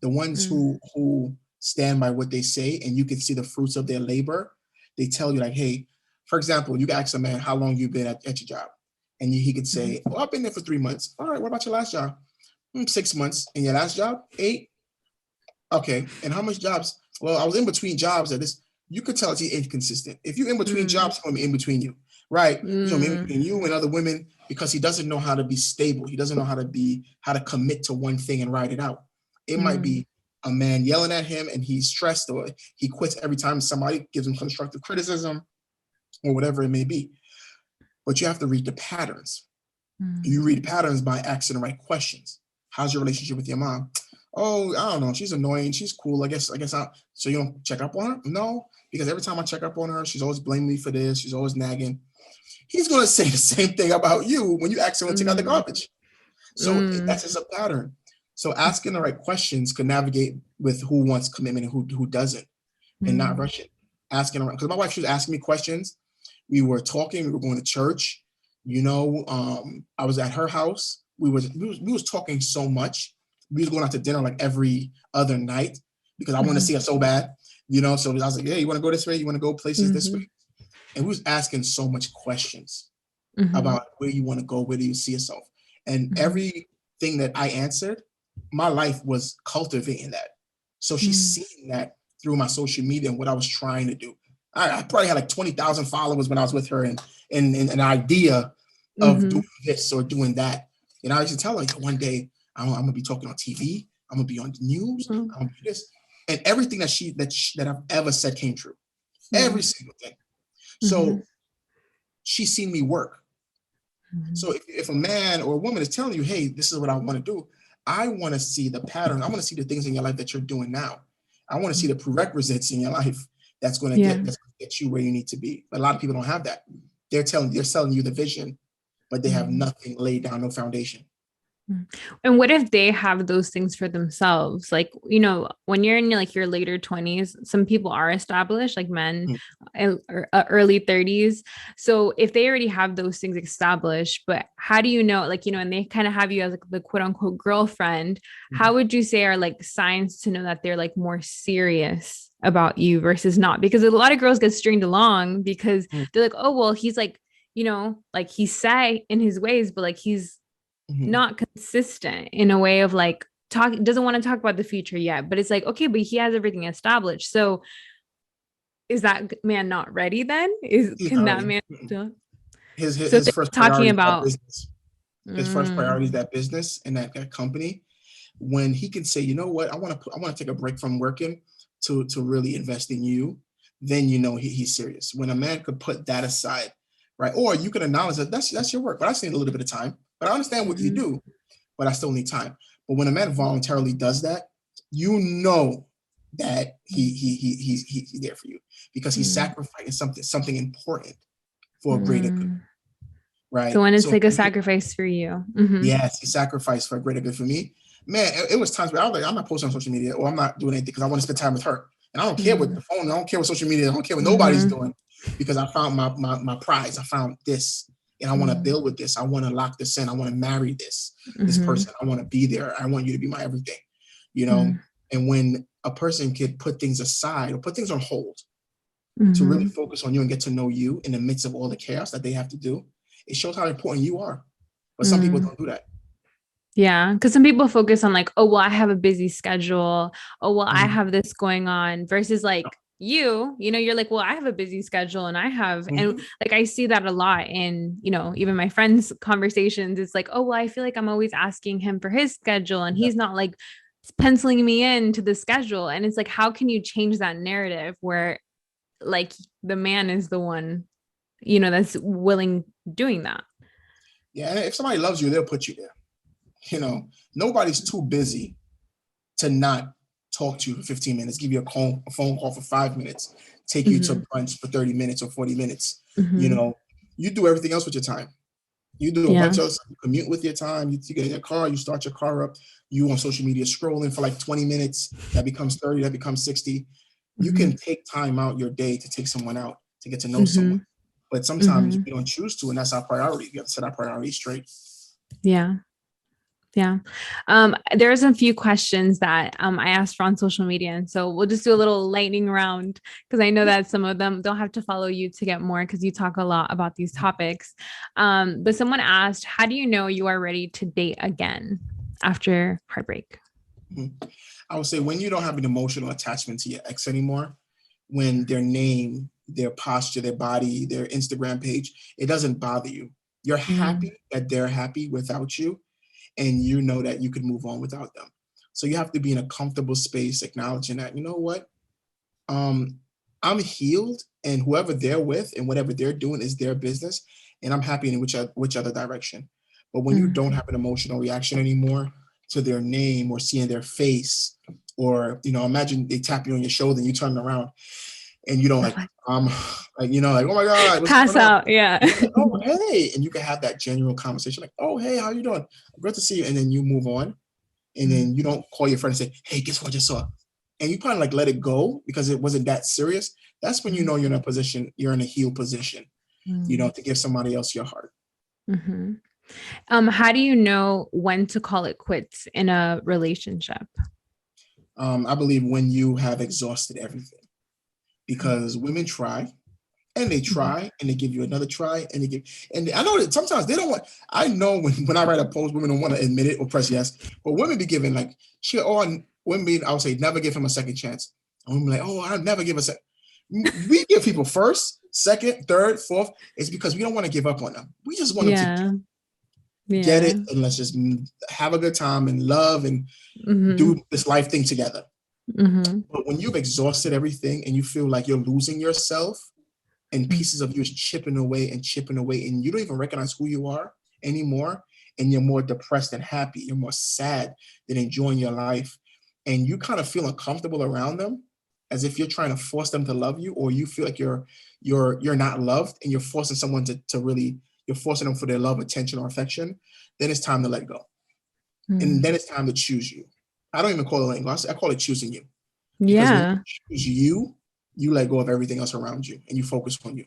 the ones who stand by what they say and you can see the fruits of their labor. They tell you like, hey, for example, you can ask a man how long you've been at your job. And he could say, oh, I've been there for 3 months. All right, what about your last job? 6 months. And your last job? 8. Okay. And how much jobs? Well, I was in between jobs at this. You could tell he's inconsistent. If you're in between jobs, he's going to be in between you. Right. He's going to be in between you and other women because he doesn't know how to be stable. He doesn't know how to commit to one thing and ride it out. It might be a man yelling at him and he's stressed, or he quits every time somebody gives him constructive criticism or whatever it may be. But you have to read the patterns. You read patterns by asking the right questions. How's your relationship with your mom? Oh, I don't know. She's annoying. She's cool. I guess. So you don't check up on her? No, because every time I check up on her, she's always blaming me for this. She's always nagging. He's going to say the same thing about you when you ask him to take out the garbage. So that's just a pattern. So asking the right questions can navigate with who wants commitment and who doesn't, and not rush it. Asking around, because my wife, she was asking me questions. We were talking. We were going to church. I was at her house. We was talking so much. We was going out to dinner like every other night because I wanted to see her so bad. So I was like, hey, you want to go this way? You want to go places this way? And we was asking so much questions about where you want to go, where do you see yourself? And everything that I answered, my life was cultivating that. So she's seeing that through my social media and what I was trying to do. I probably had like 20,000 followers when I was with her, and an idea of doing this or doing that. And I used to tell her, one day I'm gonna be talking on TV. I'm gonna be on the news. I'm gonna do this, and everything that I've ever said came true. Every single thing. So she's seen me work. So if a man or a woman is telling you, hey, this is what I want to do, I want to see the pattern. I want to see the things in your life that you're doing now. I want to see the prerequisites in your life that's going to get you where you need to be. But a lot of people don't have that. They're selling you the vision, but they have nothing laid down, no foundation. And what if they have those things for themselves? Like, when you're in like your later 20s, some people are established, like men, early 30s. So if they already have those things established, but how do you know, like, and they kind of have you as like the quote unquote girlfriend, how would you say are like signs to know that they're like more serious about you versus not? Because a lot of girls get stringed along because they're like, oh, well, he's like, like he's set in his ways, but like he's not consistent in a way of like doesn't want to talk about the future yet, but it's like, okay, but he has everything established. So is that man not ready then? Can that man still? His first talking priority about business. His first priority is that business and that company. When he can say, you know what, I want to take a break from working to really invest in you, then he's serious. When a man could put that aside, right? Or you can acknowledge that that's your work, but I just need a little bit of time. But I understand what you do, but I still need time. But when a man voluntarily does that, that he's there for you because he's sacrificing something important for a greater good, right? So when it's like a sacrifice for you. Yes, he sacrificed for a greater good for me. Man, it was times where I was like, I'm not posting on social media or I'm not doing anything because I want to spend time with her. And I don't care what the phone, I don't care what social media, I don't care what nobody's doing because I found my prize. I found this. And I want to build with this. I want to lock this in. I want to marry this person. I want to be there. I want you to be my everything, And when a person could put things aside or put things on hold to really focus on you and get to know you in the midst of all the chaos that they have to do, it shows how important you are. But some people don't do that. Yeah. Because some people focus on like, oh, well, I have a busy schedule. Oh, well, I have this going on versus like, you're like, well, I have a busy schedule and I have, and like, I see that a lot in, even my friends' conversations. It's like, oh, well, I feel like I'm always asking him for his schedule and he's not like penciling me into the schedule. And it's like, how can you change that narrative where like the man is the one, that's willing doing that? Yeah. And if somebody loves you, they'll put you there. Nobody's too busy to not talk to you for 15 minutes, give you a phone call for 5 minutes, take you to brunch for 30 minutes or 40 minutes. You do everything else with your time. You do a bunch of stuff. You commute with your time. You get in your car, you start your car up, you on social media scrolling for like 20 minutes, that becomes 30, that becomes 60. You can take time out your day to take someone out to get to know someone. But sometimes we don't choose to, and that's our priority. We have to set our priorities straight. Yeah. Yeah. There's a few questions that I asked for on social media. And so we'll just do a little lightning round because I know that some of them don't have to follow you to get more because you talk a lot about these topics. But someone asked, how do you know you are ready to date again after heartbreak? I would say when you don't have an emotional attachment to your ex anymore, when their name, their posture, their body, their Instagram page, it doesn't bother you. You're happy that they're happy without you. And you know that you could move on without them. So you have to be in a comfortable space, acknowledging that, you know what? I'm healed and whoever they're with and whatever they're doing is their business. And I'm happy in which other direction. But when you don't have an emotional reaction anymore to their name or seeing their face, or, imagine they tap you on your shoulder and you turn around and you don't like, oh my God. Pass out. Yeah. Like, oh, hey. And you can have that genuine conversation like, oh, hey, how you doing? Great to see you. And then you move on. And then you don't call your friend and say, hey, guess what I just saw? And you kind of like let it go because it wasn't that serious. That's when you're in a position, you're in a healed position, to give somebody else your heart. How do you know when to call it quits in a relationship? I believe when you have exhausted everything. Because women try and they try and they give you another try and I know that sometimes they don't want, I know when I write a post, women don't want to admit it or press yes, but women be giving like, women, I would say never give him a second chance. And women be like, oh, I'll never give a second. We give people first, second, third, fourth. It's because we don't want to give up on them. We just want them to get it, and let's just have a good time and love and do this life thing together. But when you've exhausted everything and you feel like you're losing yourself and pieces of you is chipping away and you don't even recognize who you are anymore, and you're more depressed than happy, you're more sad than enjoying your life, and you kind of feel uncomfortable around them, as if you're trying to force them to love you, or you feel like you're not loved and you're forcing someone to really, you're forcing them for their love, attention, or affection, then it's time to let go. And then it's time to choose you. I don't even call it letting go. I call it choosing you. Because when you choose you, you let go of everything else around you and you focus on you.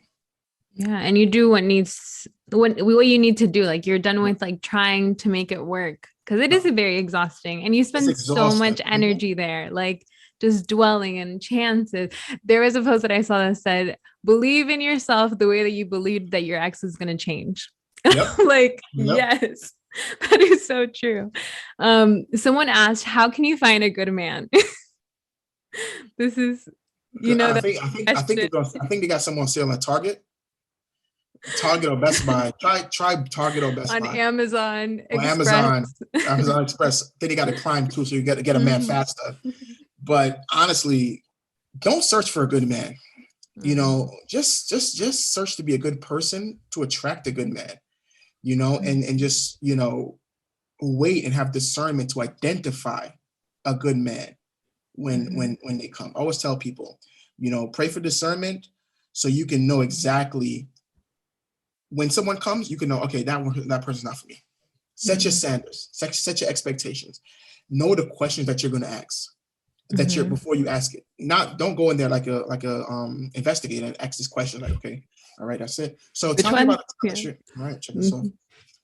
Yeah. And you do what you need to do. Like, you're done with like trying to make it work, because it is very exhausting, and you spend so much energy there, like just dwelling in chances. There was a post that I saw that said, believe in yourself the way that you believed that your ex is going to change. Yep. Yes, that is so true. Someone asked, how can you find a good man? This is, I think they got someone selling at Target or Best Buy. Try Target or Best Buy. On Amazon Express. Then you got to climb too, so you got to get a man faster. But honestly, don't search for a good man. Just search to be a good person to attract a good man. And just wait and have discernment to identify a good man when they come. I always tell people, pray for discernment so you can know exactly when someone comes, you can know, okay, that person's not for me. Set your standards, set your expectations. Know the questions that you're going to ask, before you ask it. Don't go in there like a investigator and ask this question like, okay, all right, that's it. So tell me about the all right, check this off.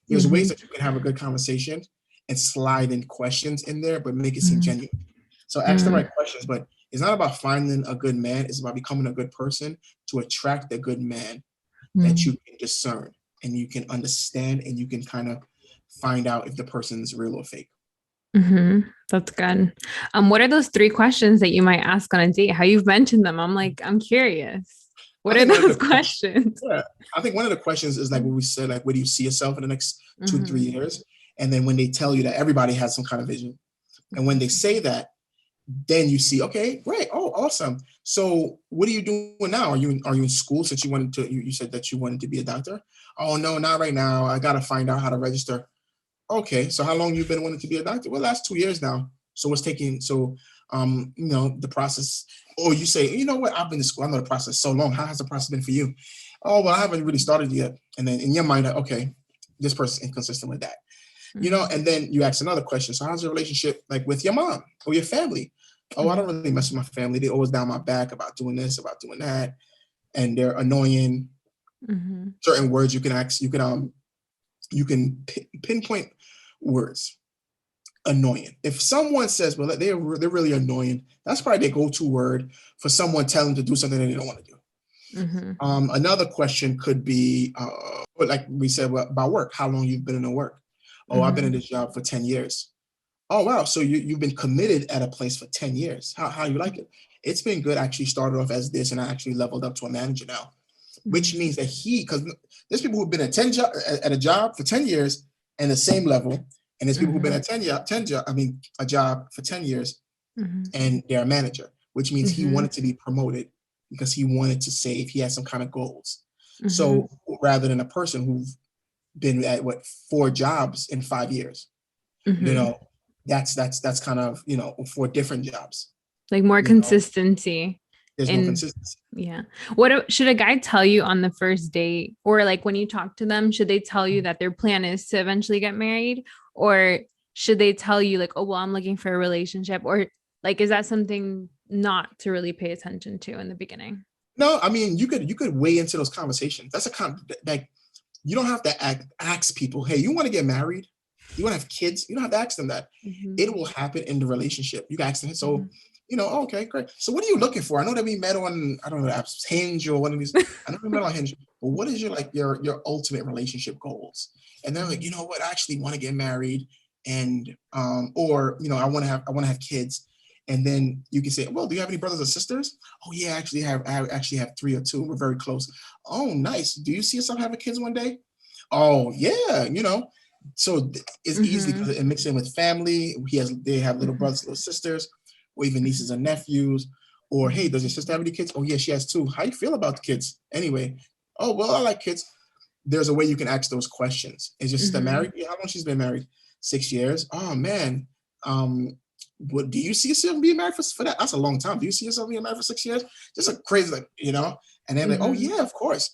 There's ways that you can have a good conversation and slide in questions in there, but make it seem genuine. So ask the right questions, but it's not about finding a good man. It's about becoming a good person to attract a good man that you can discern and you can understand, and you can kind of find out if the person's real or fake. That's good. What are those 3 questions that you might ask on a date? How you've mentioned them. I'm curious. What are those questions? Yeah, I think one of the questions is like what we said, like, where do you see yourself in the next 2 to 3 years? And then when they tell you that everybody has some kind of vision, and when they say that, then you see, okay, great. Oh, awesome. So what are you doing now? Are you in school, since you wanted to, you said that you wanted to be a doctor? Oh, no, not right now. I got to find out how to register. Okay. So how long you been wanting to be a doctor? Well, last 2 years now. So what's taking, the process, or you say, you know what? I've been to school. I know the process so long. How has the process been for you? Oh, well, I haven't really started yet. And then in your mind, okay, this person's inconsistent with that. And then you ask another question. So how's your relationship like with your mom or your family? Oh, I don't really mess with my family. They always down my back about doing this, about doing that. And they're annoying. Certain words you can ask, you can pinpoint words. Annoying. If someone says, well, they're really annoying, that's probably their go-to word for someone telling them to do something that they don't want to do. Another question could be, like we said about work, how long you've been in the work. Oh, I've been in this job for 10 years. Oh, wow. So you've been committed at a place for 10 years. How you like it? It's been good. I actually started off as this, and I actually leveled up to a manager now, which means that because there's people who've been at a job for 10 years and the same level. And there's people who've been at a job for 10 years and they're a manager, which means he wanted to be promoted because he wanted to save. He had some kind of goals. So rather than a person who's been at 4 jobs in 5 years, that's kind of, 4 different jobs. Like more consistency. There's no consistency. Yeah. What should a guy tell you on the first date, or like when you talk to them, should they tell you that their plan is to eventually get married, or should they tell you like, oh, well, I'm looking for a relationship, or like, is that something not to really pay attention to in the beginning? No, I mean, you could weigh into those conversations. That's like, you don't have to ask people, hey, you want to get married? You want to have kids? You don't have to ask them that. It will happen in the relationship. You can ask them. So, okay, great. So what are you looking for? I know that we met on, I don't know, Hinge or one of these. I know we met on Hinge, but what is your ultimate relationship goals? And they're like, you know what? I actually want to get married, and I want to have kids. And then you can say, well, do you have any brothers or sisters? Oh yeah, I actually have 3 or 2. We're very close. Oh, nice. Do you see yourself having kids one day? Oh yeah, So it's easy because it mixes in with family. They have little brothers, little sisters, or even nieces and nephews. Or hey, does your sister have any kids? Oh yeah, she has 2. How you feel about the kids? Anyway, oh well, I like kids. There's a way you can ask those questions. Is your sister married? Yeah, how long she's been married? 6 years. Oh man. What do you see yourself being married for that? That's a long time. Do you see yourself being married for 6 years? Just a crazy, and then like, oh yeah, of course.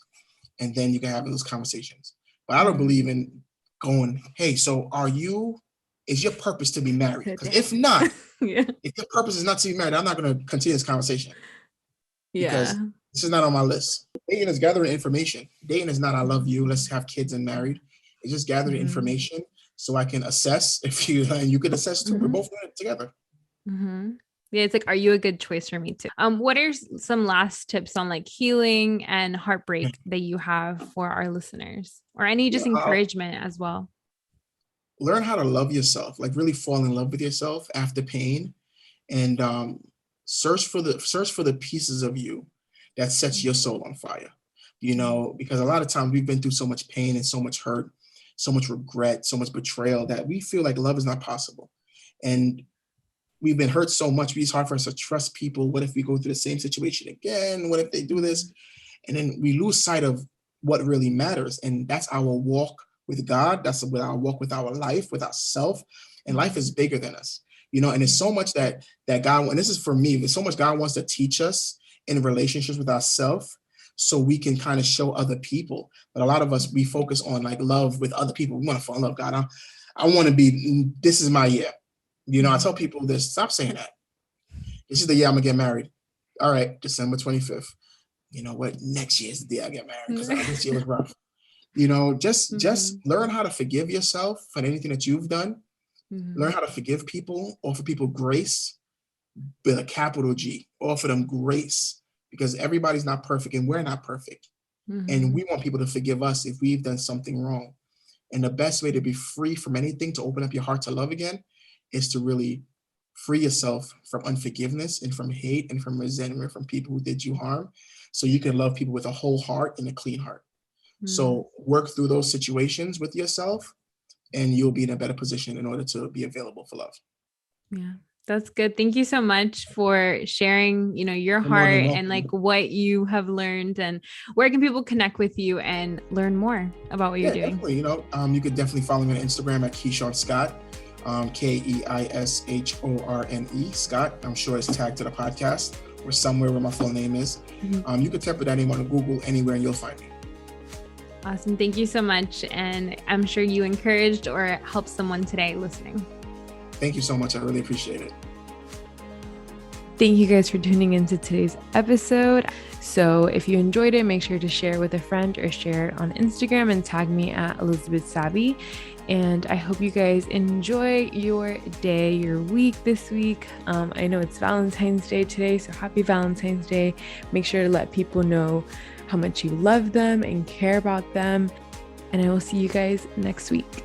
And then you can have those conversations. But I don't believe in going, hey, so is your purpose to be married? Because if not, if your purpose is not to be married, I'm not going to continue this conversation. Because this is not on my list. Dating is gathering information. Dating is not, I love you, let's have kids and married. It's just gathering information so I can assess if and you can assess too. We're both doing it together. Yeah, it's like, are you a good choice for me too? What are some last tips on like healing and heartbreak that you have for our listeners, or any just encouragement as well? Learn how to love yourself, like really fall in love with yourself after pain, and search for the pieces of you that sets your soul on fire. Because a lot of times we've been through so much pain and so much hurt, so much regret, so much betrayal that we feel like love is not possible. And we've been hurt so much, it's hard for us to trust people. What if we go through the same situation again? What if they do this? And then we lose sight of what really matters. And that's our walk with God. That's our walk with our life, with ourself. And life is bigger than us, and there's so much that God, and this is for me, there's so much God wants to teach us in relationships with ourselves, so we can kind of show other people. But a lot of us, we focus on like love with other people. We want to fall in love. God, I want to be, this is my year. I tell people this, stop saying that. This is the year I'm gonna get married. All right, December 25th. You know what? Next year is the day I get married, because this year was rough. Just learn how to forgive yourself for anything that you've done. Learn how to forgive people, offer people grace with a capital G. Offer them grace, because everybody's not perfect and we're not perfect. And we want people to forgive us if we've done something wrong. And the best way to be free from anything, to open up your heart to love again, is to really free yourself from unforgiveness and from hate and from resentment from people who did you harm, so you can love people with a whole heart and a clean heart. So work through those situations with yourself, and you'll be in a better position in order to be available for love. Yeah, that's good. Thank you so much for sharing, your heart and like what you have learned, and where can people connect with you and learn more about what you're doing? Definitely. You could definitely follow me on Instagram at Keishorne Scott, Keishorne Scott. I'm sure it's tagged to the podcast or somewhere where my full name is. You could type that name on Google anywhere and you'll find me. Awesome. Thank you so much. And I'm sure you encouraged or helped someone today listening. Thank you so much. I really appreciate it. Thank you guys for tuning into today's episode. So if you enjoyed it, make sure to share with a friend or share it on Instagram and tag me at Elizabeth Savvy. And I hope you guys enjoy your day, your week this week. I know it's Valentine's Day today, so happy Valentine's Day. Make sure to let people know how much you love them and care about them. And I will see you guys next week.